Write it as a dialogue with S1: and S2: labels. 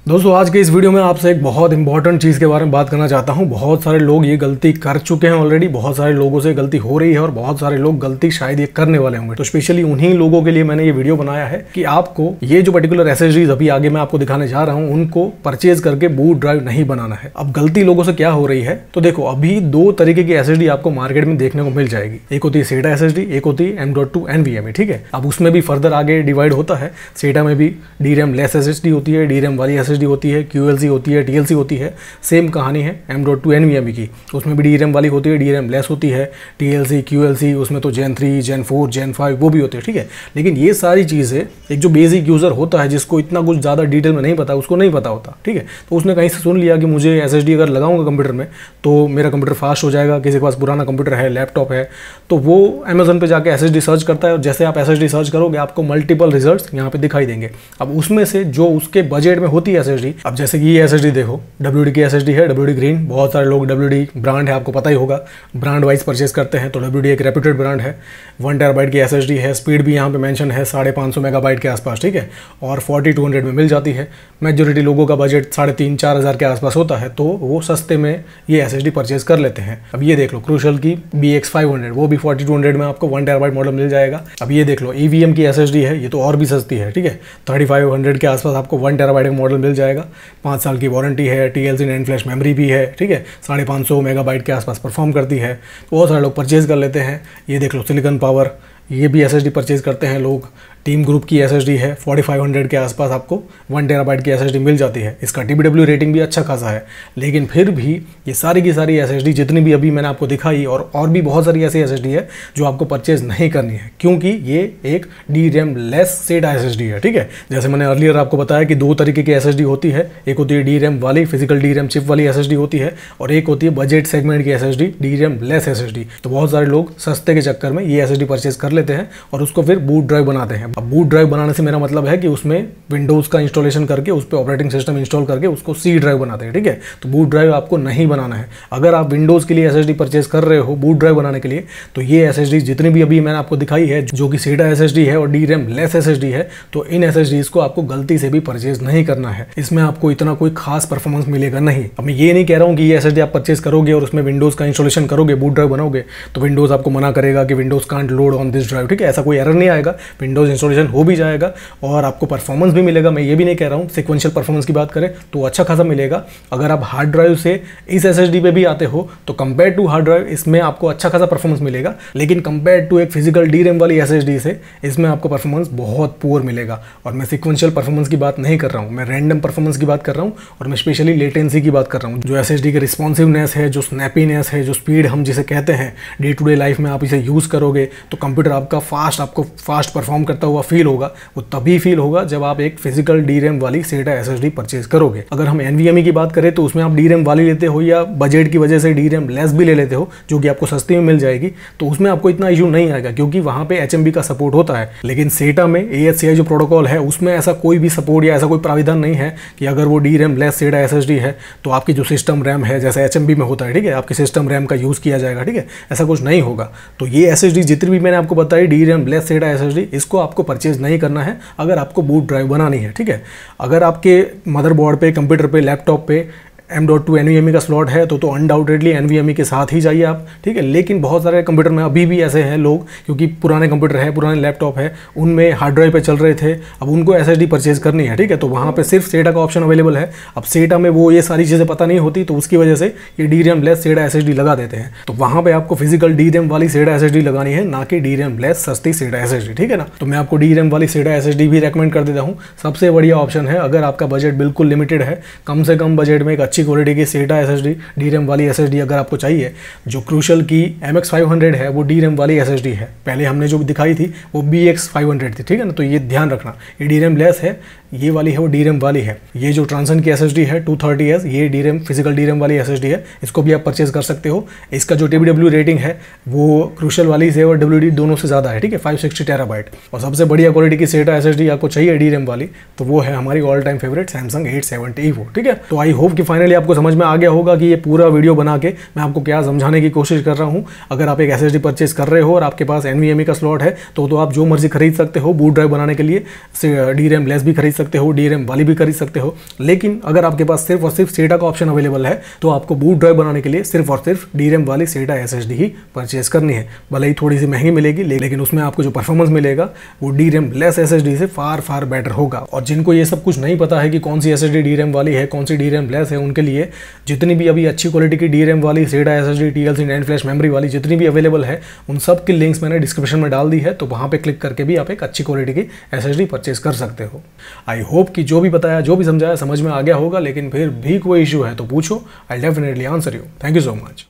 S1: दोस्तों आज के इस वीडियो में आपसे एक बहुत इंपॉर्टेंट चीज़ के बारे में बात करना चाहता हूं। बहुत सारे लोग ये गलती कर चुके हैं ऑलरेडी, बहुत सारे लोगों से गलती हो रही है और बहुत सारे लोग गलती शायद ये करने वाले होंगे। तो स्पेशली उन्हीं लोगों के लिए मैंने ये वीडियो बनाया है कि आपको ये जो पर्टिकुलर एसएसडीज अभी आगे मैं आपको दिखाने जा रहा हूँ उनको परचेज करके बूट ड्राइव नहीं बनाना है। अब गलती लोगों से क्या हो रही है, तो देखो अभी दो तरीके की एसएसडी आपको मार्केट में देखने को मिल जाएगी। एक होती है सेटा एसएसडी, एक होती है M.2 NVMe। ठीक है, अब उसमें भी फर्दर आगे डिवाइड होता है। सेटा में भी DRAM लेस एसएसडी होती है, DRAM वाली एसएसडी होती है, QLC होती है, TLC होती है। सेम कहानी है M.2 NVMe की, उसमें भी DRAM वाली होती है, DRAM लेस होती है, TLC QLC, उसमें तो Gen 3 Gen 4 Gen 5 वो भी होते हैं। ठीक है, लेकिन ये सारी चीज़ें एक जो बेसिक यूज़र होता है जिसको इतना कुछ ज़्यादा डिटेल में नहीं पता, उसको नहीं पता होता। ठीक है, तो उसने कहीं से सुन लिया कि मुझे एसएसडी अगर लगाऊंगा कंप्यूटर में तो मेरा कंप्यूटर फास्ट हो जाएगा। किसी के पास पुराना कंप्यूटर है, लैपटॉप है, तो वो अमेजोन पे जाके एसएसडी सर्च करता है और जैसे आप एसएसडी सर्च करोगे आपको मल्टीपल रिजल्ट्स यहाँ पे दिखाई देंगे। अब उसमें से जो उसके बजट में होती है एसएसडी, अब जैसे कि ये एसएसडी देखो WD की एसएसडी है, WD ग्रीन। बहुत सारे लोग WD ब्रांड है, आपको पता ही होगा, ब्रांड वाइज परचेज करते हैं, तो WD एक रेप्यूटेड ब्रांड है। 1 TB की एसएसडी है, स्पीड भी यहाँ पे मेंशन है 550 मेगाबाइट के आसपास। ठीक है, और 4200 में मिल जाती है। मेजोरिटी लोगों का बजट 3,500-4,000 के आसपास होता है, तो वो सस्ते में ये एसएसडी परचेज कर लेते हैं। अब ये देख लो क्रूशल की BX500, वो भी 4200 में आपको 1 TB मॉडल मिल जाएगा। अब ये देख लो EVM की एसएसडी है, ये तो और भी सस्ती है। ठीक है, 3500 के आसपास आपको 1 TB का मॉडल मिल जाएगा। 5 साल की वारंटी है, TLC NAND फ्लैश मेमोरी भी है। ठीक है, 550 मेगाबाइट के आसपास परफॉर्म करती है, तो बहुत सारे लोग परचेज कर लेते हैं। ये देख लो सिलिकॉन पावर, ये भी एसएसडी परचेज करते हैं लोग। टीम ग्रुप की एसएसडी है, 4500 के आसपास आपको 1 TB की एसएसडी मिल जाती है। इसका TBW रेटिंग भी अच्छा खासा है, लेकिन फिर भी ये सारी की सारी एसएसडी जितनी भी अभी मैंने आपको दिखाई और भी बहुत सारी ऐसी एसएसडी है जो आपको परचेज नहीं करनी है, क्योंकि ये एक DRAM लेस सेटा एसएसडी है। ठीक है, जैसे मैंने अर्लियर आपको बताया कि दो तरीके की एसएसडी होती है। एक होती है DRAM वाली, फिजिकल DRAM चिप वाली एसएसडी होती है, और एक होती है बजट सेगमेंट की एसएसडी, DRAM लेस एसएसडी। तो बहुत सारे लोग सस्ते के चक्कर में ये एसएसडी परचेज कर लेते हैं और उसको फिर बूट ड्राइव बनाते हैं। अब बूट ड्राइव बनाने से मेरा मतलब है कि उसमें विंडोज़ का इंस्टॉलेशन करके उस पर ऑपरेटिंग सिस्टम इंस्टॉल करके उसको C ड्राइव बनाते हैं। ठीक है, तो बूट ड्राइव आपको नहीं बनाना है। अगर आप विंडोज़ के लिए एसएसडी परचेज कर रहे हो बूट ड्राइव बनाने के लिए, तो ये एसएसडी जितनी भी अभी मैंने आपको दिखाई है जो कि सेटा एसएसडी है और DRAM लेस एसएसडी है, तो इन एसएसडीज को आपको गलती से भी परचेज नहीं करना है। इसमें आपको इतना कोई खास परफॉर्मेंस मिलेगा नहीं। अब मैं ये नहीं कह रहा हूँ कि ये एसएसडी आप परचेज करोगे और उसमें विंडोज़ का इंस्टॉलेशन करोगे, बूट ड्राइव बनाओगे, तो विंडोज़ आपको मना करेगा कि Windows can't load on this drive. ठीक है, ऐसा कोई एरर नहीं आएगा, विंडोज़ इंस्टॉलेशन हो भी जाएगा और आपको परफॉर्मेंस भी मिलेगा। मैं ये भी नहीं कह रहा हूँ, सिक्वेंशियल परफॉर्मेंस की बात करें तो अच्छा खासा मिलेगा। अगर आप हार्ड ड्राइव से इस एसएसडी पे भी आते हो तो कंपेयर टू हार्ड ड्राइव इसमें आपको अच्छा खासा परफॉर्मेंस मिलेगा, लेकिन कंपेयर टू एक फिजिकल DRAM वाली एसएसडी से इसमें आपको परफॉर्मेंस बहुत पुअर मिलेगा। और मैं सिक्वेंशियल परफॉर्मेंस की बात नहीं कर रहा हूँ, मैं रैंडम परफॉर्मेंस की बात कर रहा हूँ, और मैं स्पेशली लेटेंसी की बात कर रहा हूँ। जो एसएसडी की रिस्पॉन्सिवनेस है, जो स्नैपीनेस है, जो स्पीड हम जिसे कहते हैं, डे टू डे लाइफ में आप इसे यूज़ करोगे तो कंप्यूटर आपको फास्ट परफॉर्म करता हुआ फील होगा। वो तभी फील होगा जब आप एक फिजिकल DRAM वाली सेटा एसएसडी परचेज करोगे। अगर हम NVMe की बात करें तो उसमें आप DRAM वाली लेते हो या बजट की वजह से DRAM लेस भी ले लेते हो, जो कि आपको सस्ती में मिल जाएगी, तो उसमें आपको इतना इशू नहीं आएगा क्योंकि वहाँ पे HMB का सपोर्ट होता है। लेकिन सेटा में ASCII जो प्रोटोकॉल है उसमें ऐसा कोई भी सपोर्ट या ऐसा कोई प्राविधान नहीं है कि अगर वो DRAM लेस सेटा एसएसडी है तो आपकी जो सिस्टम रैम है, जैसे HMB में होता है, ठीक है, आपकी सिस्टम रैम का यूज़ किया जाएगा। ठीक है, ऐसा कुछ नहीं होगा। तो ये एसएसडी जितनी भी मैंने आपको बताई DRAM लेस सेटा एसएसडी, इसको आपको परचेज नहीं करना है अगर आपको बूट ड्राइव बनानी है। ठीक है, अगर आपके मदरबोर्ड पे, कंप्यूटर पे, लैपटॉप पे M.2 NVMe का स्लॉट है तो अनडाउटेडली NVMe के साथ ही जाइए आप। ठीक है, लेकिन बहुत सारे कंप्यूटर में अभी भी ऐसे हैं लोग, क्योंकि पुराने कंप्यूटर है, पुराने लैपटॉप है, उनमें हार्ड ड्राइव पे चल रहे थे, अब उनको एसएसडी परचेज करनी है। ठीक है, तो वहाँ पे सिर्फ सेटा का ऑप्शन अवेलेबल है। अब सेटा में वो ये सारी चीज़ें पता नहीं होती, तो उसकी वजह से ये DRAM लेस सेटा एसएसडी लगा देते हैं। तो वहाँ पर आपको फिजिकल DRAM वाली सेटा एसएसडी लगानी है, ना कि DRAM लेस सस्ती सेटा एसएसडी। ठीक है ना, तो मैं आपको DRAM वाली सेटा एसएसडी भी रेकमेंड कर देता हूँ। सबसे बढ़िया ऑप्शन है अगर आपका बजट बिल्कुल लिमिटेड है, कम से कम बजट में एक अच्छी क्वालिटी की सेटा एसएसडी, DRAM वाली एसएसडी अगर आपको चाहिए। जो क्रूशल की MX500 है वो DRAM वाली एसएसडी है, पहले हमने जो दिखाई थी वो BX500 थी। ठीक है ना, तो ये ध्यान रखना, ये DRAM लेस है, ये वाली है वो DRAM वाली है। ये जो ट्रांसन की एसएसडी है 230S, ये DRAM फिजिकल DRAM वाली एसएसडी है, इसको भी आप परचेज कर सकते हो। इसका जो TBW रेटिंग है वो क्रूशल वाली से और WD दोनों से ज़्यादा है। ठीक है, 560 TB। और सबसे बढ़िया क्वालिटी की सेटा एसएसडी आपको चाहिए DRAM वाली, तो वो है हमारी all time favourite Samsung 870 EVO। ठीक है, तो आई होप कि फाइनली आपको समझ में आ गया होगा कि ये पूरा वीडियो बना के मैं आपको क्या समझाने की कोशिश कर रहा हूँ। अगर आप एक एसएसडी परचेज कर रहे हो और आपके पास NVMe का स्लॉट है तो आप जो मर्जी खरीद सकते हो। बूट ड्राइव बनाने के लिए DRAM लेस भी खरीद सकते हो, DRAM वाली भी खरीद सकते हो। लेकिन अगर आपके पास सिर्फ और सिर्फ SATA का ऑप्शन अवेलेबल है तो आपको बूट ड्राइव बनाने के लिए सिर्फ और सिर्फ DRAM वाली SATA SSD ही परचेज करनी है। भले ही थोड़ी सी महंगी मिलेगी लेकिन उसमें आपको जो परफॉर्मेंस मिलेगा वो DRAM लेस SSD से फार फार बेटर होगा। और जिनको ये सब कुछ नहीं पता है कि कौन सी SSD DRAM वाली है, कौन सी DRAM लेस है, उनके लिए जितनी भी अभी अच्छी क्वालिटी की DRAM वाली SATA SSD TLC NAND flash memory वाली जितनी भी अवेलेबल है उन सब की लिंक्स मैंने डिस्क्रिप्शन में डाल दी है, तो वहां पे क्लिक करके भी आप एक अच्छी क्वालिटी की SSD परचेज कर सकते हो। आई होप कि जो भी बताया, जो भी समझाया समझ में आ गया होगा, लेकिन फिर भी कोई इशू है तो पूछो, I definitely answer you. Thank you so much.